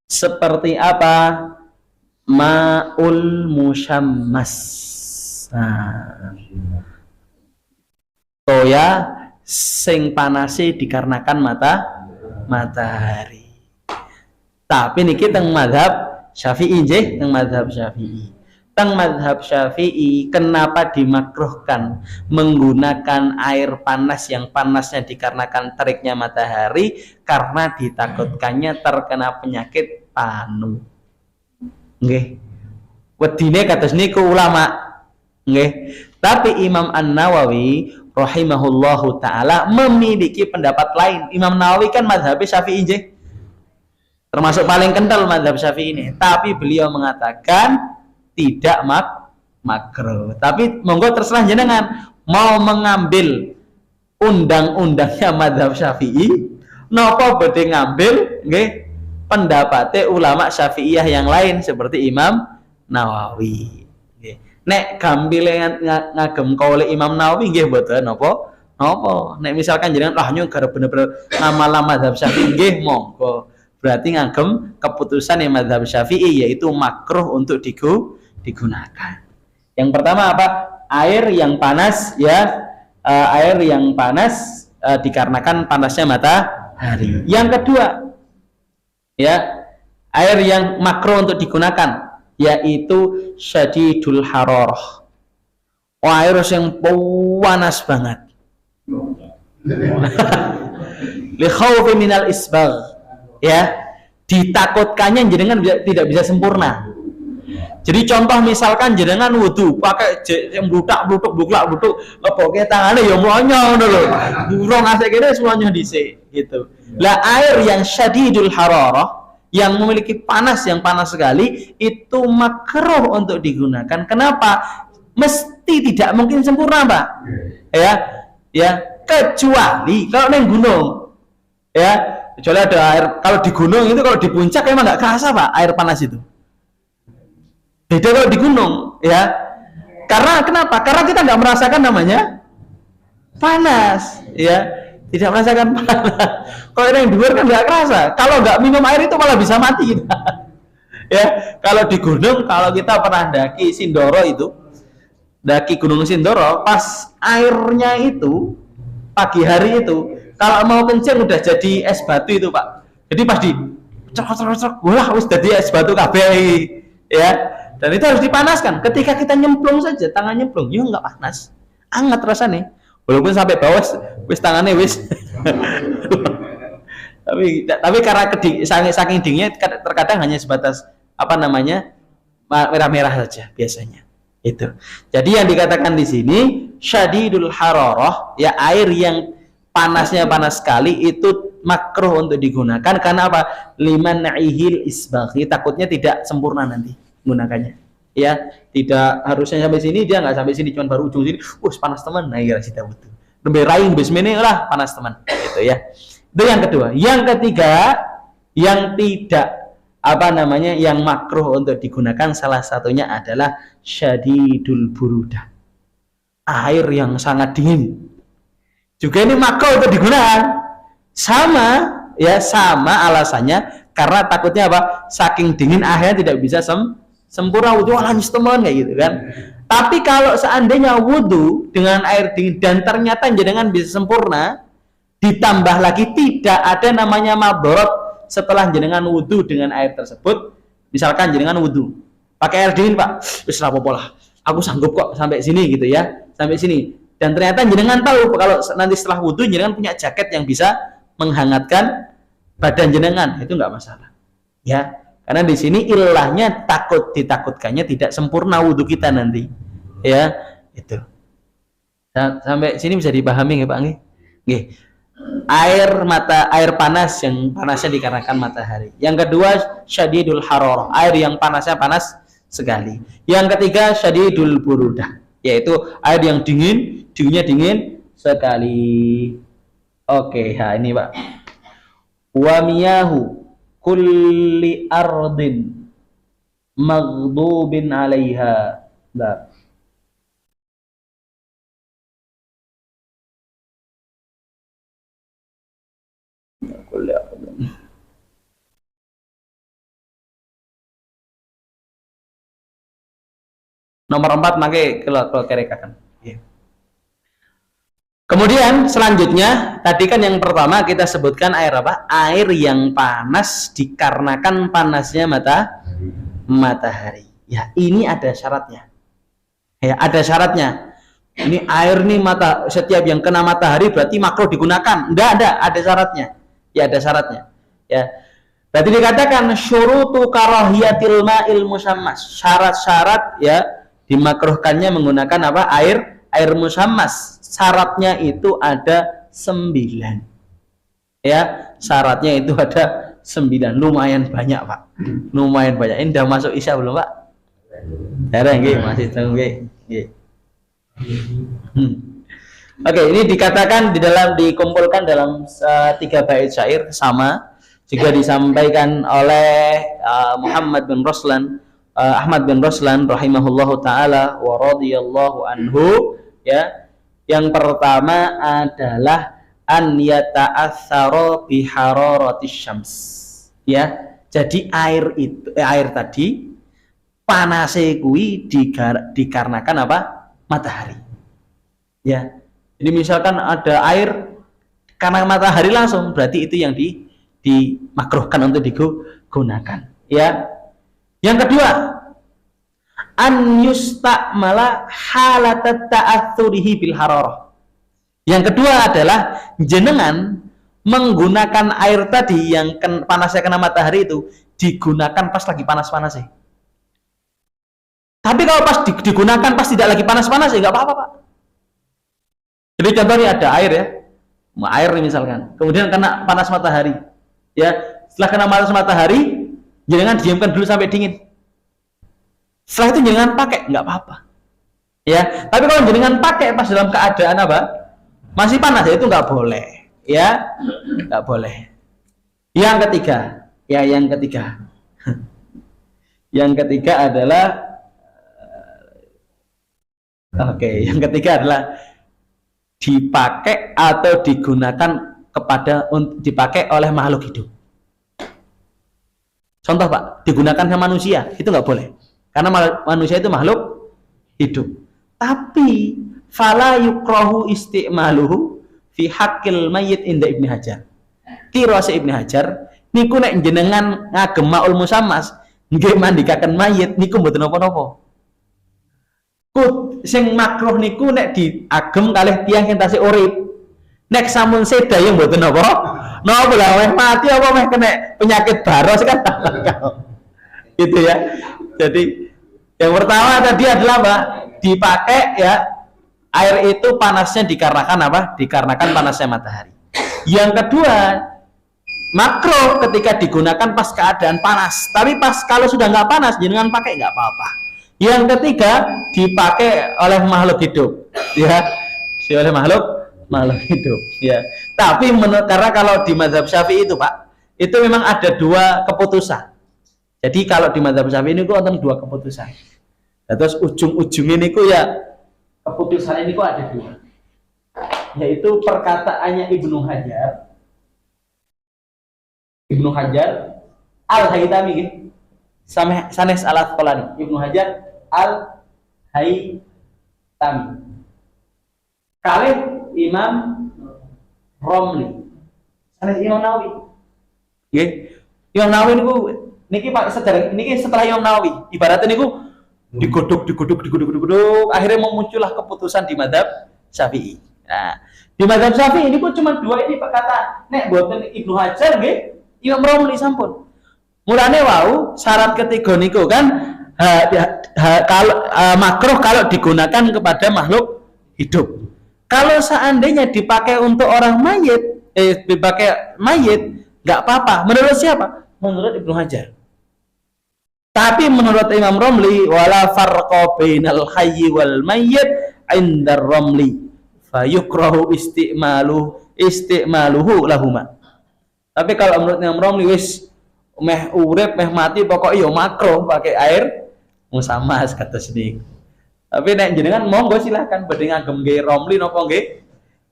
[SPEAKER 2] Seperti apa? Ma'ul musyammas. Toya sing panase dikarenakan matahari. Tapi niki teng mazhab Syafi'i nggih, teng mazhab Syafi'i. Teng mazhab Syafi'i kenapa dimakruhkan menggunakan air panas yang panasnya dikarenakan teriknya matahari? Karena ditakutkannya terkena penyakit panu. Nggih. Wedine kados niku ulama. Nggih. Tapi Imam An-Nawawi rahimahullahu taala memiliki pendapat lain. Imam Nawawi kan mazhab Syafi'i nggih. Termasuk paling kental mazhab Syafi'i ini. Tapi beliau mengatakan tidak makruh. Tapi monggo terserah jenengan mau mengambil undang-undangnya mazhab Syafi'i napa badhe ngambil nggih pendapatnya ulama Syafi'iyah yang lain seperti Imam Nawawi. Nggih. Nek gambile ngagem kaule Imam Nawawi nggih mboten napa? Nek misalkan jenengan nyung garep bener-bener ngamal mazhab Syafi'i nggih monggo. Berarti ngagem keputusan yang mazhab Syafi'i yaitu makruh untuk digunakan. Yang pertama apa? Air yang panas, ya, air yang panas dikarenakan panasnya matahari. Yang kedua, ya, air yang makruh untuk digunakan yaitu syadidul hararah. Air yang panas banget. Li khaufi minal isbagh. Ya, ditakutkannya jenengan tidak bisa sempurna. Jadi contoh misalkan jenengan wudu pakai yang budak lepoke tangane ya mlonyo ngono lho. Durung asik kene semuanya dhisik gitu. Lah air yang syadidul hararah yang memiliki yang panas sekali itu makruh untuk digunakan. Kenapa? Mesti tidak mungkin sempurna, Pak. Ya, kecuali kalau neng gunung. Ya, kecuali ada air, kalau di gunung itu, kalau di puncak emang nggak kerasa Pak air panas itu. Beda kalau di gunung, ya. Karena kenapa? Karena kita nggak merasakan namanya panas, ya. Tidak merasakan panas. Kalau yang di luar kan nggak kerasa. Kalau nggak minum air itu malah bisa mati kita. Ya, kalau di gunung, kalau kita pernah daki Sindoro itu, daki Gunung Sindoro, pas airnya itu pagi hari itu. Kalau mau kencing udah jadi es batu itu Pak. Jadi pas di cok, wah harus jadi es batu kabeh, ya. Dan itu harus dipanaskan. Ketika kita nyemplung saja, tangan nyemplung, ya nggak panas, anget rasanya. Walaupun sampai bawah, wis tangannya wis. tapi karena saking dinginnya, terkadang hanya sebatas apa namanya merah-merah saja biasanya. Itu. Jadi yang dikatakan di sini syadidul hararah, ya air yang panasnya panas sekali itu makruh untuk digunakan karena apa? Liman naihil isbaghi, takutnya tidak sempurna nanti menggunakannya. Ya, tidak harusnya sampai sini, dia nggak sampai sini, cuma baru ujung sini. Panas teman, nah iya kita butuh. Lebih raing besmene lah panas teman. Gitu ya. Itu yang kedua. Yang ketiga, yang tidak apa namanya, yang makruh untuk digunakan salah satunya adalah syadidul burudah. Air yang sangat dingin. Juga ini makruh untuk digunakan. Sama alasannya karena takutnya apa? Saking dingin akhirnya tidak bisa sempurna wudu, lanjut teman kayak gitu kan. Tapi kalau seandainya wudu dengan air dingin dan ternyata jenengan bisa sempurna, ditambah lagi tidak ada namanya maborot setelah jenengan wudu dengan air tersebut. Misalkan jenengan wudu pakai air dingin Pak, wis apa-apa lah, aku sanggup kok sampai sini gitu ya, sampai sini. Dan ternyata jenengan tahu kalau nanti setelah wudu jenengan punya jaket yang bisa menghangatkan badan jenengan, itu nggak masalah. Ya, karena di sini ilahnya ditakutkannya tidak sempurna wudu kita nanti. Ya, itu. Sampai sini bisa dipahami nggih Pak nggih? Nggih. Air panas yang panasnya dikarenakan matahari. Yang kedua syadidul hararah, air yang panasnya panas sekali. Yang ketiga syadidul burudah, yaitu air yang dinginnya dingin sekali. Oke, nah ini Pak. Wa miyahu kulli ardin maghdubin 'alaiha. Nah. Nomor 4 make kalau kerekakan. Kemudian selanjutnya tadi kan yang pertama kita sebutkan air apa? Air yang panas dikarenakan panasnya matahari. Ya, ini ada syaratnya. Ya, ada syaratnya. Ini air nih setiap yang kena matahari berarti makruh digunakan. Enggak ada syaratnya. Ya, ada syaratnya. Ya. Berarti dikatakan syurutu karahiyatil ma'il musammas. Syarat-syarat ya dimakruhkannya menggunakan apa? Air musammas. Syaratnya itu ada 9. Ya, syaratnya itu ada 9. Lumayan banyak, Pak. Lumayan banyak. Ini udah masuk Isya belum, Pak? Jarang nggih, masih tunggu nggih. Oke, ini dikatakan dikumpulkan dalam 3 bait syair sama juga disampaikan oleh Ahmad bin Ruslan rahimahullahu taala wa radhiyallahu anhu ya. Yang pertama adalah an yata'atsara bi hararatis syams. Ya. Jadi air tadi panase kuwi dikarenakan apa? Matahari. Ya. Jadi misalkan ada air karena matahari langsung, berarti itu yang dimakruhkan untuk digunakan. Ya. Yang kedua, an yustamala halatat ta'atsurihi bil hararah. Yang kedua adalah jenengan menggunakan air tadi yang panasnya kena matahari itu digunakan pas lagi panas-panasnya. Tapi kalau pas digunakan pas tidak lagi panas-panas ya nggak apa-apa, Pak. Jadi contohnya ada air ya, air misalkan, kemudian kena panas matahari, ya setelah kena panas matahari, jangan diamkan dulu sampai dingin. Setelah itu jangan pakai, nggak apa-apa. Ya, tapi kalau jangan pakai pas dalam keadaan apa? Masih panas ya itu nggak boleh, ya nggak boleh. Yang ketiga adalah yang ketiga adalah dipakai atau digunakan dipakai oleh makhluk hidup. Contoh Pak, digunakan sama manusia itu nggak boleh, karena manusia itu makhluk hidup. Tapi fala yukrahu isti'maluhu fi haqqil mayyit inda Ibnu Hajar. Kira Ibnu Hajar niku nek jenengan ngagem maul musammas nggih mandikaken mayit niku mboten napa-napa. Sing makruh niku nek diagem kalih tiyang sing tasih urip. Nek sampun sedaya mboten napa? Napa lha weh mati apa meh kena penyakit baros kan. Gitu ya. Jadi yang pertama tadi adalah Mbak, dipakai ya air itu panasnya dikarenakan apa? Dikarenakan panasnya matahari. Yang kedua, makruh ketika digunakan pas keadaan panas. Tapi pas kalau sudah nggak panas, jangan pakai nggak apa-apa. Yang ketiga, dipakai oleh makhluk hidup, ya, oleh makhluk hidup, ya. Tapi karena kalau di mazhab Syafi'i itu Pak, itu memang ada 2 keputusan. Jadi kalau di mazhab Syafi'i ini ada 2 keputusan. Nah, terus ujung-ujung ini ya keputusan ini ada 2, yaitu perkataannya Ibnu Hajar Al-Haytami gitu. Sanes Al-Asqalani, Ibnu Hajar Al-Haytami. Kalih Imam Romli. Sanes Imam Nawawi. Nggih. Imam Nawawi niku niki Pak sejarah niki setelah Imam Nawawi. Ibaratnya niku digodok akhirnya memuncullah keputusan di mazhab Syafi'i. Nah, di mazhab Syafi'i niku cuma 2 ini perkataan. Nek boten Ibnu Hajar nggih, Imam Romli sampun. Mulane wau syarat ketiga niku kan Kalau makruh kalau digunakan kepada makhluk hidup. Kalau seandainya dipakai untuk orang mayit, dipakai mayit, nggak apa-apa. Menurut siapa? Menurut Ibnu Hajar. Tapi menurut Imam Romli, wala farqa bainal hayyi wal mayyit 'inda Romli, fayukrahu istimaluhu lahuma. Tapi kalau menurut Imam Romli wis meh urip meh mati pokok yo makruh pakai air musamas kata sedih. Tapi nek jenengan monggo silahkan badhe ngagem nggih Romli napa nggih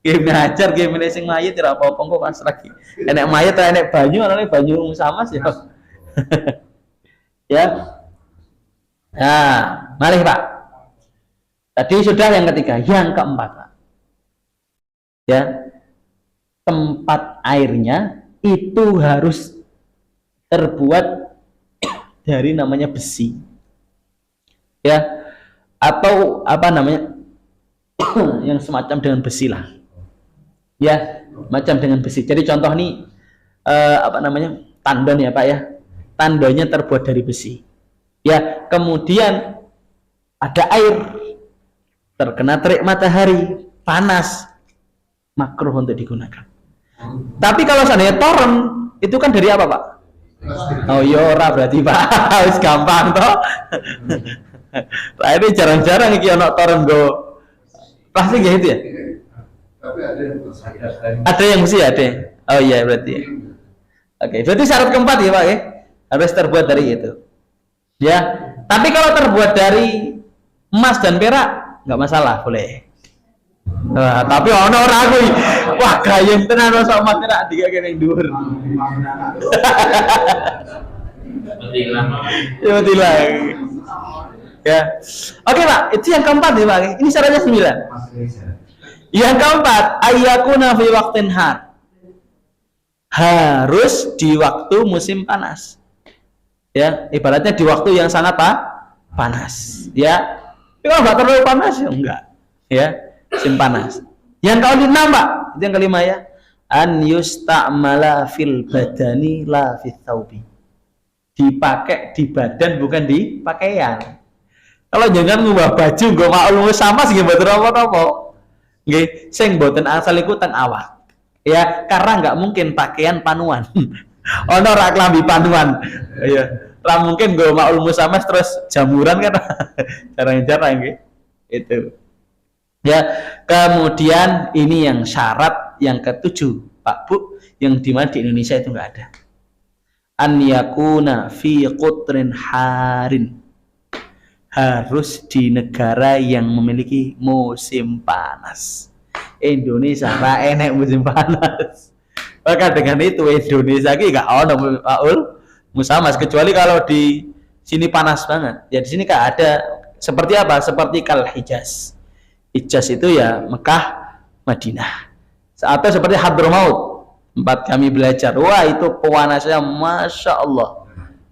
[SPEAKER 2] Ibnu Hajar nggih milih sing mayit ora apa-apa kok pas lagi. Enek mayit enek banyu ana banyu musamas ya. Ya. Nah, malih Pak. Tadi sudah yang ketiga, yang keempat Pak. Ya. Tempat airnya itu harus terbuat dari namanya besi. Ya. Atau apa namanya? Yang semacam dengan besi lah. Ya, macam dengan besi. Jadi contoh nih apa namanya? Tandon ya Pak ya. Tandanya terbuat dari besi. Ya, kemudian ada air terkena terik matahari, panas, makruh untuk digunakan. Tapi kalau seandainya toren, itu kan dari apa Pak? Oh yora berarti Pak, harus gampang toh. Nah, ini jarang-jarang iki ono toren go. Pasti gitu ya?
[SPEAKER 3] Tapi
[SPEAKER 2] Ada yang mesti ada. Oh iya berarti. Oke, berarti syarat keempat ya Pak ya. Harus terbuat dari itu. Ya, tapi kalau terbuat dari emas dan perak nggak masalah, boleh. Nah, tapi ono ora kuwi. Wah, gayeng tenan sama perak tiga kene dhuwur. Ya betulah. Ya. Oke, Pak, itu yang keempat ya, Pak. Ini syaratnya 9. Yang keempat, ayyakuna fi waqtin har. Harus di waktu musim panas. Ya, ibaratnya di waktu yang sangat panas, ya. Tapi kalau nggak terlalu panas ya enggak, ya, musim panas. Yang ke-6 Pak, itu yang kelima ya, an yusta'mala fil badani la fit thawbi. Dipakai di badan bukan di pakaian. Kalau jangan ngubah baju nggo maklum sama sing mboten apa-apa. Nggih, sing mboten asal iku teng awak. Ya, karena nggak mungkin pakaian panuan. Ono ora klambi panuan. Iya. Ora mungkin nggo maul musamas terus jamuran kan. Jarang-jarang nggih. Itu. Ya, kemudian ini yang syarat yang ke-7, Pak Bu, yang di mana di Indonesia itu enggak ada. An yakuna fi qutrin harin. Harus di negara yang memiliki musim panas. Indonesia ora enek musim panas. Maka dengan itu Indonesia iki gak ono maul musamas kecuali kalau di sini panas banget. Ya di sini gak ada seperti apa? Seperti kal Hijaz. Hijaz itu ya Mekah, Madinah. Atau seperti Hadramaut. Tempat kami belajar. Wah, itu pewanasnya Masya Allah.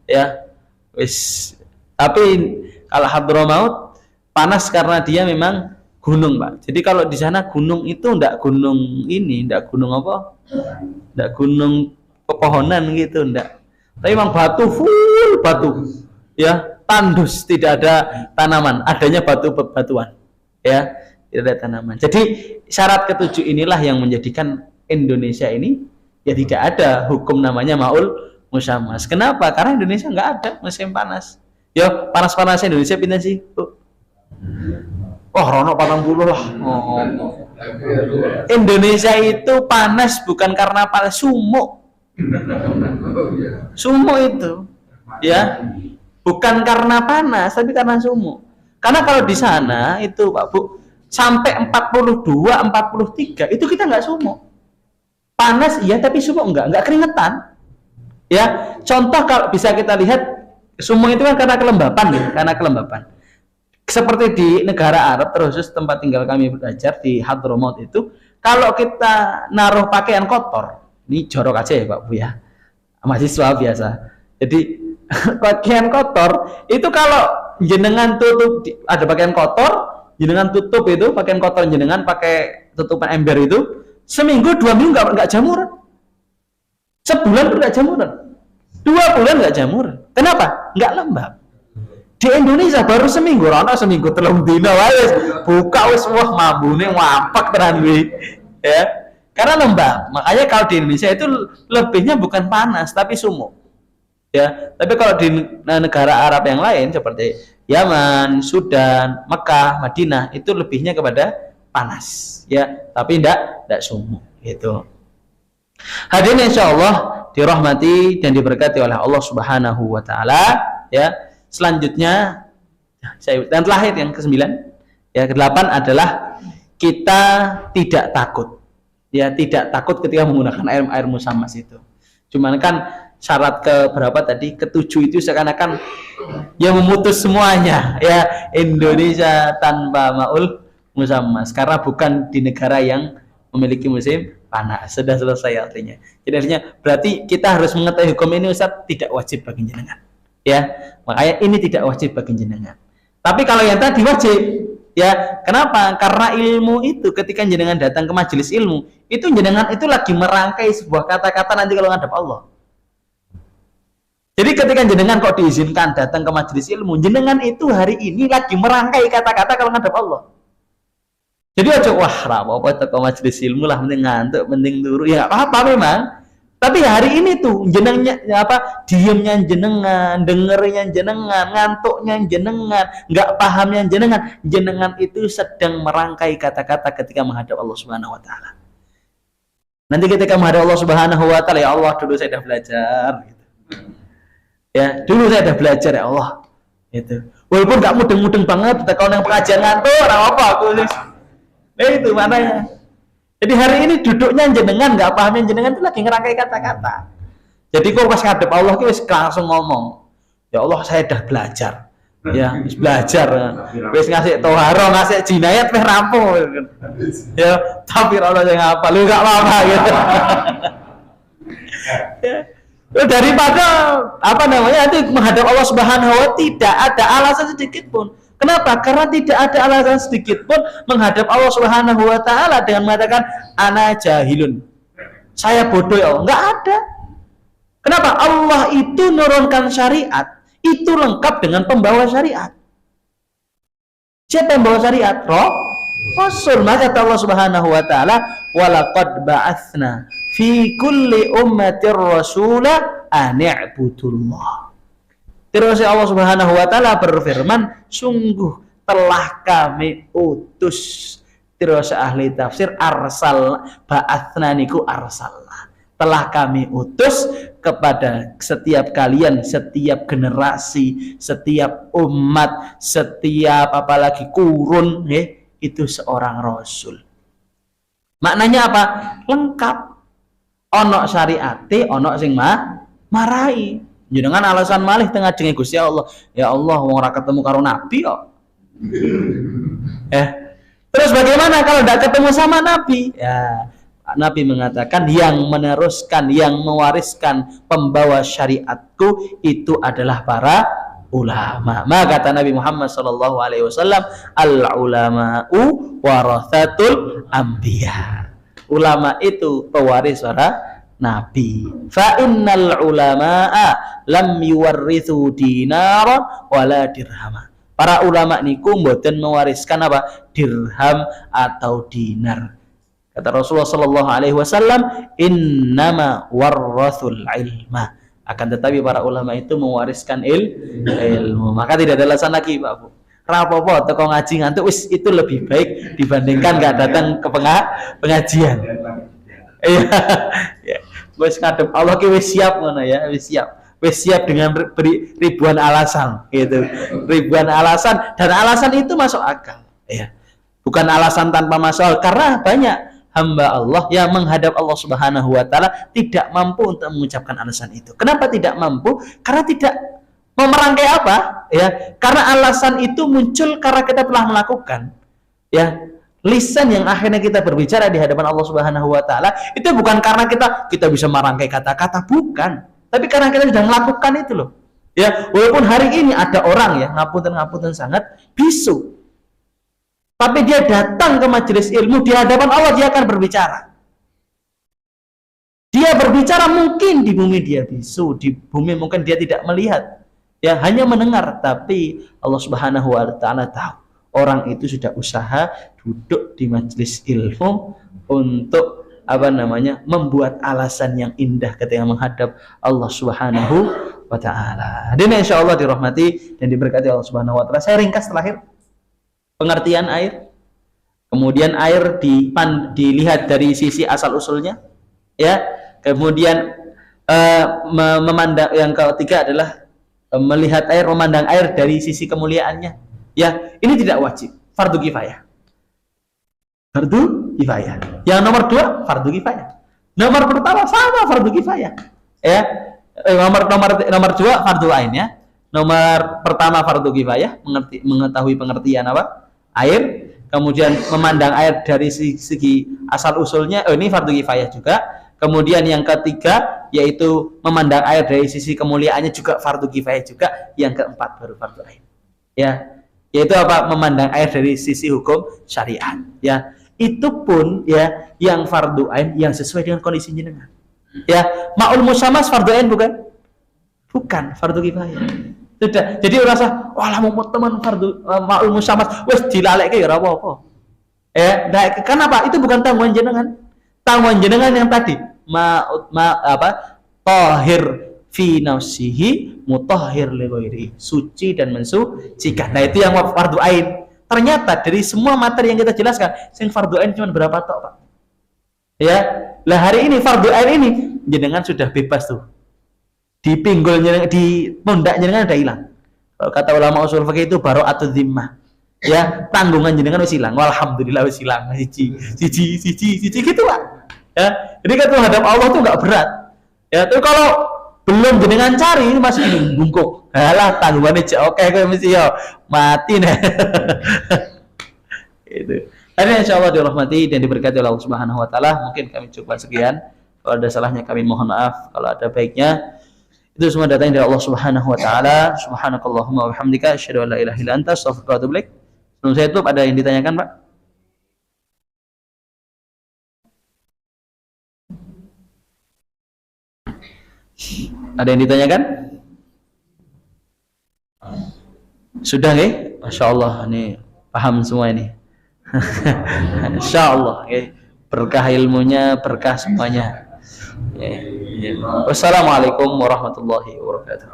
[SPEAKER 2] Ya. Wis. Tapi kalau Hadramaut panas karena dia memang gunung Pak. Jadi kalau di sana gunung itu ndak gunung ini, ndak gunung apa? Ndak gunung pepohonan gitu, ndak. Tapi memang batu full batu. Ya, tandus, tidak ada tanaman, adanya batu-batuan. Ya, tidak ada tanaman. Jadi syarat ke-7 inilah yang menjadikan Indonesia ini ya tidak ada hukum namanya maul musamas. Kenapa? Karena Indonesia nggak ada musim panas. Ya, panas-panasnya Indonesia pindah sih. Oh, rono 40 lah. Oh. Indonesia itu panas bukan karena panas, sumuk. Sumuk itu. Ya. Bukan karena panas, tapi karena sumuk. Karena kalau di sana itu Pak Bu, sampai 42, 43 itu kita nggak sumuk. Panas iya, tapi sumuk enggak keringetan. Ya, contoh kalau bisa kita lihat sumuk itu kan karena kelembapan ya, karena kelembapan. Seperti di negara Arab, terkhusus tempat tinggal kami belajar di Hadramaut itu, kalau kita naruh pakaian kotor, ini jorok aja ya Pak Bu ya, mahasiswa biasa. Jadi pakaian kotor itu kalau jenengan tutup, ada pakaian kotor, jenengan tutup itu pakaian kotor jenengan pakai tutupan ember itu, seminggu 2 minggu nggak jamuran, sebulan pun nggak jamuran, 2 bulan nggak jamuran. Kenapa? Nggak lembab. Di Indonesia baru seminggu, rana seminggu telung dina wae buka wis wah mambune ngapek tenan kuwi. Ya. Karena lembab. Makanya kalau di Indonesia itu lebihnya bukan panas tapi sumuk. Ya, tapi kalau di negara Arab yang lain seperti Yaman, Sudan, Mekah, Madinah itu lebihnya kepada panas, ya, tapi tidak sumuk gitu. Hadirin insyaallah dirahmati dan diberkati oleh Allah Subhanahu wa taala, ya. Selanjutnya dan terakhir yang ke-9, ya, ke-8 adalah kita tidak takut. Ya, tidak takut ketika menggunakan air musammas itu. Cuman kan syarat ke berapa tadi? Ke-7 itu seakan-akan ya memutus semuanya, ya, Indonesia tanpa maul musammas karena bukan di negara yang memiliki musim panas. Sudah selesai artinya. Jadi artinya berarti kita harus mengetahui hukum ini, Ustaz, tidak wajib bagi jenengan. Ya, makanya ini tidak wajib bagi jenengan. Tapi kalau yang tadi wajib, ya, kenapa? Karena ilmu itu ketika jenengan datang ke majelis ilmu, itu jenengan itu lagi merangkai sebuah kata-kata nanti kalau ngadep Allah. Jadi ketika jenengan kok diizinkan datang ke majelis ilmu, jenengan itu hari ini lagi merangkai kata-kata kalau ngadep Allah. Jadi aja wah apa-apa ke majelis ilmu lah, penting ngantuk, penting turu, ya apa-apa memang. Tapi hari ini tuh jenengan apa, diemnya jenengan, dengernya jenengan, ngantuknya jenengan, nggak pahamnya jenengan itu sedang merangkai kata-kata ketika menghadap Allah Subhanahu wa taala. Nanti ketika menghadap Allah Subhanahu wa taala, ya Allah, dulu saya sudah belajar gitu. Ya, dulu saya sudah belajar ya Allah. Gitu. Walaupun nggak mudeng-mudeng banget, kalau yang pengajian ngantuk, apa aku sih. Itu maknanya. Jadi hari ini duduknya jenengan, nggak pahamnya jenengan itu lagi ngerangkai kata-kata. Jadi kok pas ngadep Allah itu langsung ngomong, ya Allah saya dah belajar, ya belajar, wis ngasih toharo, ngasih jinayat, wis rampung, ya tapi Allah yang apa, lu nggak apa-apa gitu. Ya, daripada apa namanya nanti menghadap Allah Subhanahu wa taala tidak ada alasan sedikit pun. Kenapa? Karena tidak ada alasan sedikit pun menghadap Allah Subhanahu wa taala dengan mengatakan ana jahilun. Saya bodoh ya Allah. Enggak ada. Kenapa? Allah itu nurunkan syariat, itu lengkap dengan pembawa syariat. Siapa yang bawa syariat? Rasul. Maka kata Allah Subhanahu wa taala, "Walaqad ba'atsna fi kulli ummatir rasula an i'budullah." Terus Allah Subhanahu wa taala berfirman, sungguh telah kami utus. Terus ahli tafsir arsal ba'atsna niku arsalna. Telah kami utus kepada setiap kalian, setiap generasi, setiap umat, setiap apalagi kurun, itu seorang rasul. Maknanya apa? Lengkap. Ono syariate, ono sing marai. Jenengan alasan malih tengah dengan Gusti Allah. Ya Allah, wong ora ketemu karo nabi kok. Terus bagaimana kalau tidak ketemu sama nabi? Ya, Nabi mengatakan yang meneruskan, yang mewariskan pembawa syariatku itu adalah para ulama. Maka kata Nabi Muhammad sallallahu alaihi wasallam, al ulama'u warathatul anbiya. Ulama itu pewaris para nabi. Fa innal ulama'a lam yuwarrithu dinara wala dirhama. Para ulama niku mboten mewariskan apa? Dirham atau dinar. Kata Rasulullah sallallahu alaihi wasallam, innama warrathul ilma. Akan tetapi para ulama itu mewariskan ilmu. Maka tidak ada alasan lagi, Pak Bu. Rapopo teko ngaji ngantuk wis itu lebih baik dibandingkan enggak datang ke pengajian. Iya. Wis ngadep Allah ki wis siap ngono ya, wis siap. Wis siap dengan ribuan alasan gitu. Ribuan alasan dan alasan itu masuk akal, ya. Bukan alasan tanpa masuk akal karena banyak hamba Allah yang menghadap Allah Subhanahu wa taala tidak mampu untuk mengucapkan alasan itu. Kenapa tidak mampu? Karena tidak mau merangkai apa? Ya, karena alasan itu muncul karena kita telah melakukan. Ya. Lisan yang akhirnya kita berbicara di hadapan Allah Subhanahu wa taala itu bukan karena kita bisa merangkai kata-kata, bukan, tapi karena kita sudah melakukan itu loh. Ya, walaupun hari ini ada orang ya ngapunten sangat bisu. Tapi dia datang ke majelis ilmu di hadapan Allah, dia akan berbicara. Dia berbicara mungkin di bumi dia bisu, di bumi mungkin dia tidak melihat. Ya, hanya mendengar, tapi Allah Subhanahu wa taala tahu orang itu sudah usaha duduk di majelis ilmu untuk membuat alasan yang indah ketika menghadap Allah Subhanahu wa taala. Dan insyaallah dirahmati dan diberkati Allah Subhanahu wa taala. Saya ringkas terakhir pengertian air. Kemudian air dilihat dari sisi asal usulnya, ya. Kemudian memandang, yang ketiga adalah melihat air, memandang air dari sisi kemuliaannya. Ya, ini tidak wajib, fardu kifayah. Fardu kifayah. Yang nomor 2 fardu kifayah. Nomor pertama sama fardu kifayah. Ya. Nomor 2 fardu ain ya. Nomor pertama fardu kifayah, mengetahui pengertian apa? Air. Kemudian memandang air dari segi asal usulnya, ini fardu kifayah juga. Kemudian yang ketiga yaitu memandang air dari sisi kemuliaannya juga fardu kifayah juga. Yang keempat baru fardu ain. Ya, yaitu apa? Memandang air dari sisi hukum syariat. Ya, itu pun ya yang fardu ain yang sesuai dengan kondisi jenengan. Ya, ma'ul musamas fardu ain bukan? Bukan, fardu kifayah. Sudah. Jadi rasa, wah mau teman fardu ma'ul musamas wis dilalekke ya ora apa-apa. Nah, kenapa? Itu bukan tanggungan jenengan. Tanggungan jenengan yang tadi tahir fi nafsihi mutahhir li ghairi, suci dan mensucikan. Nah, itu yang fardu ain. Ternyata dari semua materi yang kita jelaskan, sing fardu ain cuma berapa tok, Pak? Ya. Lah hari ini fardu ain ini jenengan sudah bebas tuh. Di pinggul jenengan, di pundak jenengan udah hilang. Kalau kata ulama usul fikih itu bara'atul zimmah. Ya, tanggungan jenengan wis hilang. Alhamdulillah wis hilang. Siji gitu, Pak. Ya, jadi kan menghadap Allah tuh enggak berat. Ya, tapi kalau belum jenengan cari masih bungkuk. Halah tanggungannya oke kowe mesti yo mati nih. Itu. Hari insyaallah dirahmati dan diberkati oleh Allah Subhanahu wa taala. Mungkin kami cukup sekian. Kalau ada salahnya kami mohon maaf. Kalau ada baiknya itu semua datang dari Allah Subhanahu wa taala. Subhanakallahumma wa bihamdika asyhadu an la ilaha illa anta astaghfiruka wa atubu ilaik. Sebelum saya tutup ada yang ditanyakan, Pak? Ada yang ditanyakan? Sudah nggih? Masya Allah, ini paham semua ini. Insya Allah, berkah ilmunya, berkah semuanya. Wassalamualaikum warahmatullahi wabarakatuh.